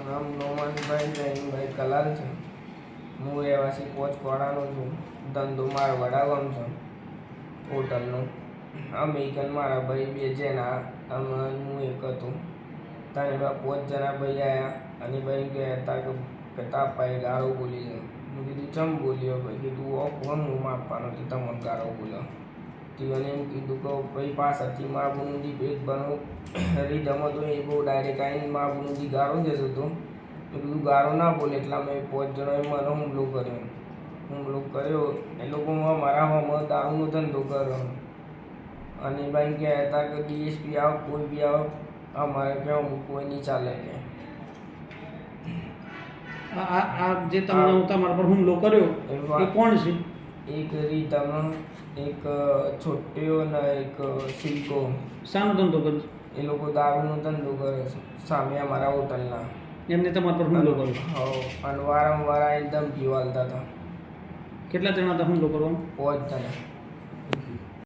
નામ નોમાનભાઈ જૈનભાઈ કલાલ છે. હું રહેવાસી કોચવાડાનો છું. ધંધો મારો વડાગામ છે હોટલનો. અમે મારા ભાઈ બે જણા હું એક હતો. તારે એમાં 5 જણા ભાઈ આવ્યા અને ભાઈ ગયા હતા કે તાપાએ ગાળો બોલી છે. મેં કીધું ચમ બોલ્યો? ભાઈ કીધું હું માપવાનો છે તમને ગાળો બોલ્યો. તેને એમ કીધું કે ભાઈ પાછળથી મા બુનુજી પેટ બનો રીધમાં તો એ બહુ ડાયરેક્ટ આવીને મા બુનુજી ગાળો દેતો હતો. મેં કીધું ગાળો ના બોલે એટલા મેં 5 જણાએ મને હુમલો કર્યો. એ લોકો મારા હોમાં દારૂનો ધંધો કર્યો અને ભાઈ કહેતા હતા કે ડીએસપી આવો કોઈ બી આવો અમારે કેવું કોઈ નહીં ચાલે કે આ જે તમને તમારા પર હુમલો કર્યો એ કોણ છે? એક રીતમ, એક છોટ્યો અને એક સિલ્કો. શાનો ધંધો કરે છે? એ લોકો દારૂનો ધંધો કરે છે સામે અમારા હોટલના. એમને તમારા પર હુમલો કર્યો? હા, અને વારંવાર ધમકીઓ આલતા હતા. કેટલા જણા હતા હુમલો કરવાનો? 5 જણા.